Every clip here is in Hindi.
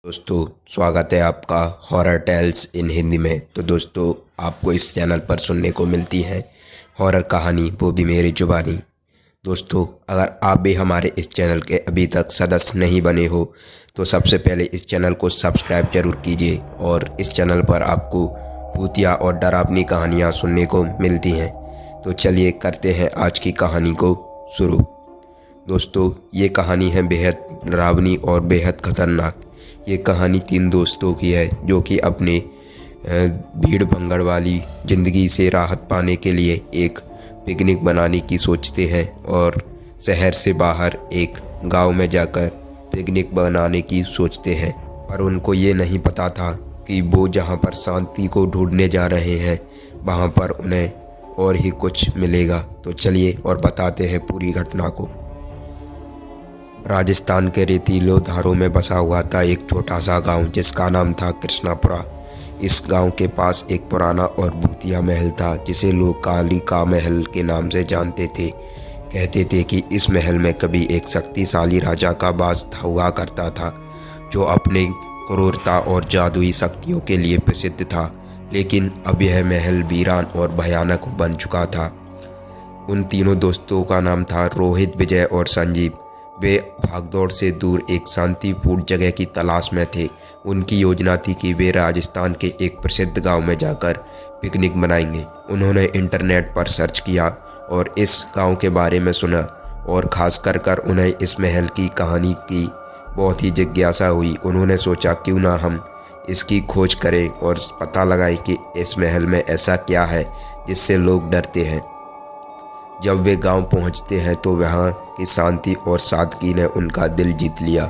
दोस्तों, स्वागत है आपका हॉरर टेल्स इन हिंदी में। तो दोस्तों, आपको इस चैनल पर सुनने को मिलती है हॉरर कहानी, वो भी मेरी जुबानी। दोस्तों, अगर आप भी हमारे इस चैनल के अभी तक सदस्य नहीं बने हो तो सबसे पहले इस चैनल को सब्सक्राइब जरूर कीजिए। और इस चैनल पर आपको भूतिया और डरावनी कहानियाँ सुनने को मिलती हैं। तो चलिए करते हैं आज की कहानी को शुरू। दोस्तों, ये कहानी है बेहद डरावनी और बेहद ख़तरनाक। ये कहानी 3 दोस्तों की है जो कि अपने भीड़ भंगड़ वाली ज़िंदगी से राहत पाने के लिए एक पिकनिक बनाने की सोचते हैं और शहर से बाहर एक गांव में जाकर पिकनिक बनाने की सोचते हैं। पर उनको ये नहीं पता था कि वो जहां पर शांति को ढूंढने जा रहे हैं वहां पर उन्हें और ही कुछ मिलेगा। तो चलिए और बताते हैं पूरी घटना को। राजस्थान के रेतीले धारों में बसा हुआ था एक छोटा सा गांव जिसका नाम था कृष्णापुरा। इस गांव के पास एक पुराना और भूतिया महल था जिसे लोग काली का महल के नाम से जानते थे। कहते थे कि इस महल में कभी एक शक्तिशाली राजा का वास हुआ करता था जो अपने क्रूरता और जादुई शक्तियों के लिए प्रसिद्ध था। लेकिन अब यह महल वीरान और भयानक बन चुका था। उन तीनों दोस्तों का नाम था रोहित, विजय और संजीव। वे भागदौड़ से दूर एक शांतिपूर्ण जगह की तलाश में थे। उनकी योजना थी कि वे राजस्थान के एक प्रसिद्ध गांव में जाकर पिकनिक मनाएंगे। उन्होंने इंटरनेट पर सर्च किया और इस गांव के बारे में सुना और खासकर कर उन्हें इस महल की कहानी की बहुत ही जिज्ञासा हुई। उन्होंने सोचा क्यों ना हम इसकी खोज करें और पता लगाएं कि इस महल में ऐसा क्या है जिससे लोग डरते हैं। जब वे गांव पहुंचते हैं तो वहां की शांति और सादगी ने उनका दिल जीत लिया।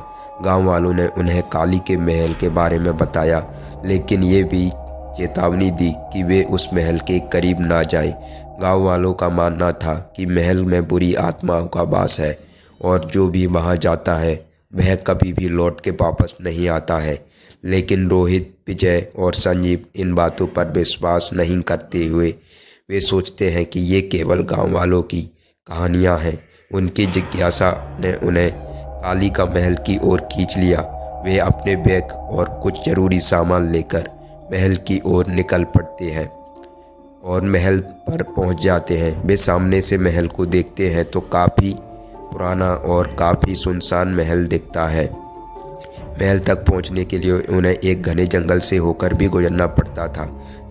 गांव वालों ने उन्हें काली के महल के बारे में बताया, लेकिन ये भी चेतावनी दी कि वे उस महल के करीब ना जाएं। गांव वालों का मानना था कि महल में बुरी आत्माओं का वास है और जो भी वहां जाता है वह कभी भी लौट के वापस नहीं आता है। लेकिन रोहित, विजय और संजीव इन बातों पर विश्वास नहीं करते हुए वे सोचते हैं कि ये केवल गांव वालों की कहानियां हैं। उनकी जिज्ञासा ने उन्हें काली का महल की ओर खींच लिया। वे अपने बैग और कुछ जरूरी सामान लेकर महल की ओर निकल पड़ते हैं और महल पर पहुंच जाते हैं। वे सामने से महल को देखते हैं तो काफ़ी पुराना और काफ़ी सुनसान महल दिखता है। महल तक पहुंचने के लिए उन्हें एक घने जंगल से होकर भी गुजरना पड़ता था।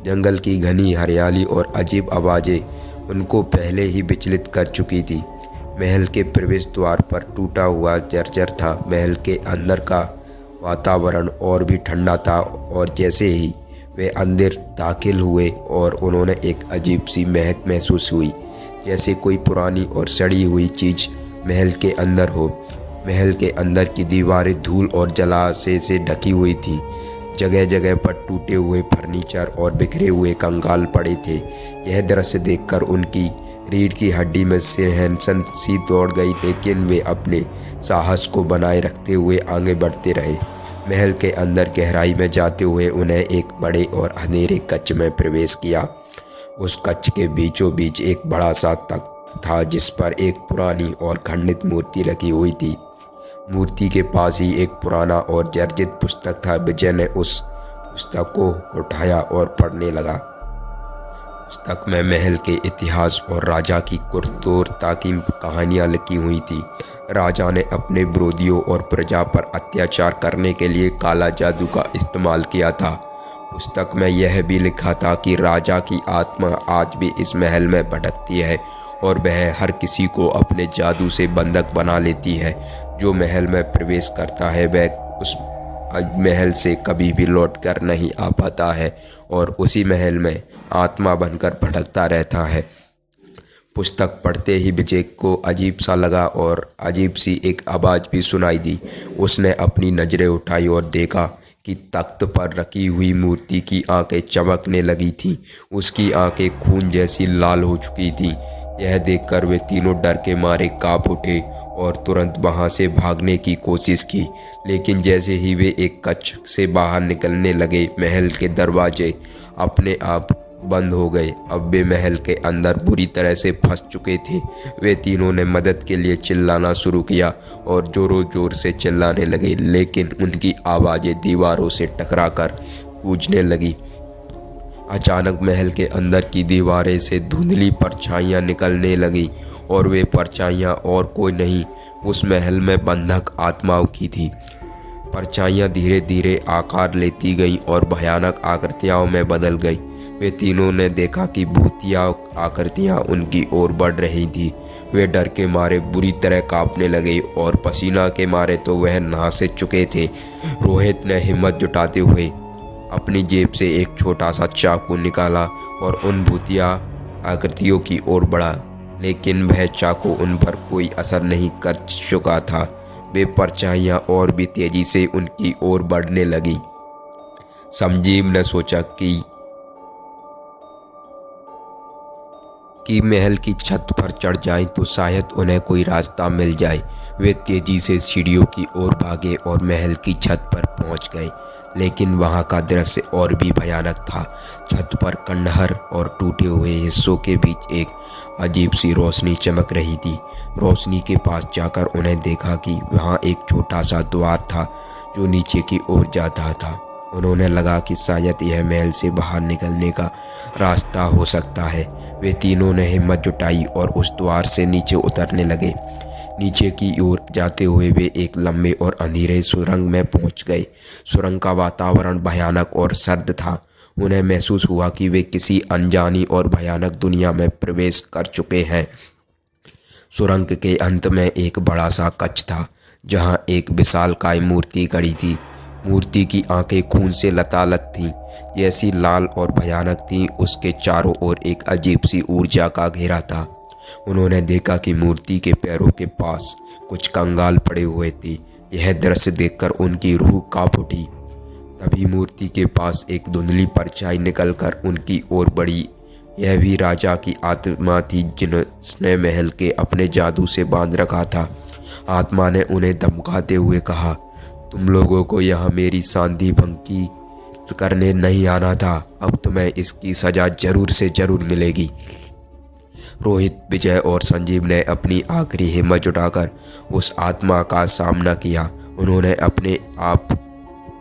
जंगल की घनी हरियाली और अजीब आवाज़ें उनको पहले ही विचलित कर चुकी थी। महल के प्रवेश द्वार पर टूटा हुआ जर्जर था। महल के अंदर का वातावरण और भी ठंडा था और जैसे ही वे अंदर दाखिल हुए और उन्होंने एक अजीब सी महक महसूस हुई, जैसे कोई पुरानी और सड़ी हुई चीज़ महल के अंदर हो। महल के अंदर की दीवारें धूल और जलाशय से ढकी हुई थी। जगह जगह पर टूटे हुए फर्नीचर और बिखरे हुए कंगाल पड़े थे। यह दृश्य देखकर उनकी रीढ़ की हड्डी में सिरहनसन सी दौड़ गई, लेकिन वे अपने साहस को बनाए रखते हुए आगे बढ़ते रहे। महल के अंदर गहराई में जाते हुए उन्हें एक बड़े और अंधेरे कक्ष में प्रवेश किया। उस कक्ष के बीचों बीच एक बड़ा सा तख्त था जिस पर एक पुरानी और खंडित मूर्ति रखी हुई थी। मूर्ति के पास ही एक पुराना और जर्जरित पुस्तक था। विजय ने उस पुस्तक को उठाया और पढ़ने लगा। पुस्तक में महल के इतिहास और राजा की क्रूरता की कहानियां लिखी हुई थी। राजा ने अपने विरोधियों और प्रजा पर अत्याचार करने के लिए काला जादू का इस्तेमाल किया था। पुस्तक में यह भी लिखा था कि राजा की आत्मा आज भी इस महल में भटकती है और वह हर किसी को अपने जादू से बंधक बना लेती है। जो महल में प्रवेश करता है वह उस महल से कभी भी लौट कर नहीं आ पाता है और उसी महल में आत्मा बनकर भटकता रहता है। पुस्तक पढ़ते ही विजय को अजीब सा लगा और अजीब सी एक आवाज़ भी सुनाई दी। उसने अपनी नज़रें उठाई और देखा कि तख्त पर रखी हुई मूर्ति की आंखें चमकने लगी थीं। उसकी आंखें खून जैसी लाल हो चुकी थीं। यह देखकर वे तीनों डर के मारे कांप उठे और तुरंत वहां से भागने की कोशिश की। लेकिन जैसे ही वे एक कक्ष से बाहर निकलने लगे, महल के दरवाजे अपने आप बंद हो गए। अब वे महल के अंदर बुरी तरह से फंस चुके थे। वे तीनों ने मदद के लिए चिल्लाना शुरू किया और जोरों जोर से चिल्लाने लगे, लेकिन उनकी आवाज़ें दीवारों से टकराकर गूंजने लगी। अचानक महल के अंदर की दीवारें से धुंधली परछाइयाँ निकलने लगी और वे परछाइयाँ और कोई नहीं, उस महल में बंधक आत्माओं की थी। परछाइयाँ धीरे धीरे आकार लेती गईं और भयानक आकृतियों में बदल गई। वे तीनों ने देखा कि भूतिया आकृतियाँ उनकी ओर बढ़ रही थीं। वे डर के मारे बुरी तरह कांपने लगे और पसीना के मारे तो वह नहा से चुके थे। रोहित ने हिम्मत जुटाते हुए अपनी जेब से एक छोटा सा चाकू निकाला और उन भूतिया आकृतियों की ओर बढ़ा, लेकिन वह चाकू उन पर कोई असर नहीं कर चुका था। वे परछाइयाँ और भी तेजी से उनकी ओर बढ़ने लगी। संजीव ने सोचा कि महल की छत पर चढ़ जाएं तो शायद उन्हें कोई रास्ता मिल जाए। वे तेजी से सीढ़ियों की ओर भागे और महल की छत पर पहुंच गए, लेकिन वहां का दृश्य और भी भयानक था। छत पर खंडहर और टूटे हुए हिस्सों के बीच एक अजीब सी रोशनी चमक रही थी। रोशनी के पास जाकर उन्हें देखा कि वहां एक छोटा सा द्वार था जो नीचे की ओर जाता था। उन्होंने लगा कि शायद यह महल से बाहर निकलने का रास्ता हो सकता है। वे तीनों ने हिम्मत जुटाई और उस द्वार से नीचे उतरने लगे। नीचे की ओर जाते हुए वे एक लंबे और अंधेरे सुरंग में पहुंच गए। सुरंग का वातावरण भयानक और सर्द था। उन्हें महसूस हुआ कि वे किसी अनजानी और भयानक दुनिया में प्रवेश कर चुके हैं। सुरंग के अंत में एक बड़ा सा कक्ष था जहां एक विशालकाय मूर्ति खड़ी थी। मूर्ति की आंखें खून से लतालत थीं, जैसी लाल और भयानक थीं। उसके चारों ओर एक अजीब सी ऊर्जा का घेरा था। उन्होंने देखा कि मूर्ति के पैरों के पास कुछ कंगाल पड़े हुए थे। यह दृश्य देखकर उनकी रूह कांप उठी। तभी मूर्ति के पास एक धुंधली परछाई निकलकर उनकी ओर बढ़ी। यह भी राजा की आत्मा थी जिसने महल के अपने जादू से बांध रखा था। आत्मा ने उन्हें धमकाते हुए कहा, तुम लोगों को यहाँ मेरी शांति भंग करने नहीं आना था। अब तुम्हें इसकी सजा जरूर से जरूर मिलेगी। रोहित, विजय और संजीव ने अपनी आखिरी हिम्मत जुटाकर उस आत्मा का सामना किया। उन्होंने अपने आप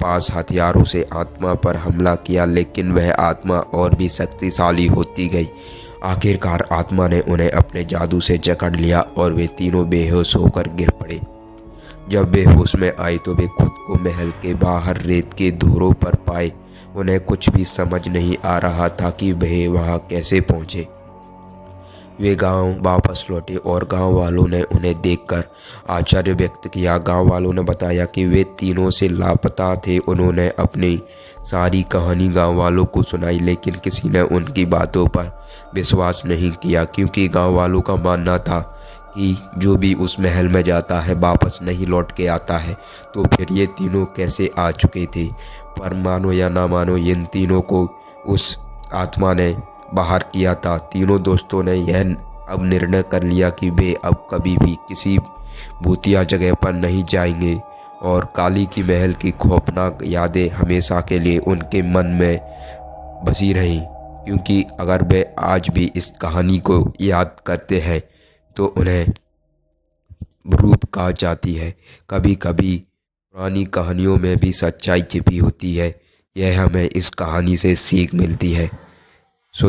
पास हथियारों से आत्मा पर हमला किया, लेकिन वह आत्मा और भी शक्तिशाली होती गई। आखिरकार आत्मा ने उन्हें अपने जादू से जकड़ लिया और वे तीनों बेहोश होकर गिर पड़े। जब वे होश में आए तो वे खुद को महल के बाहर रेत के धुरों पर पाए। उन्हें कुछ भी समझ नहीं आ रहा था कि वे वहां कैसे पहुंचे। वे गांव वापस लौटे और गांव वालों ने उन्हें देखकर आश्चर्य व्यक्त किया। गांव वालों ने बताया कि वे तीनों से लापता थे। उन्होंने अपनी सारी कहानी गांव वालों को सुनाई, लेकिन किसी ने उनकी बातों पर विश्वास नहीं किया, क्योंकि गांव वालों का मानना था कि जो भी उस महल में जाता है वापस नहीं लौट के आता है। तो फिर ये तीनों कैसे आ चुके थे? पर मानो या ना मानो, इन तीनों को उस आत्मा ने बाहर किया था। तीनों दोस्तों ने यह अब निर्णय कर लिया कि वे अब कभी भी किसी भूतिया जगह पर नहीं जाएंगे और काली की महल की खौफनाक यादें हमेशा के लिए उनके मन में बसी रहीं, क्योंकि अगर वे आज भी इस कहानी को याद करते हैं तो उन्हें रूप कहा जाती है। कभी कभी पुरानी कहानियों में भी सच्चाई छिपी होती है। यह हमें इस कहानी से सीख मिलती है। सो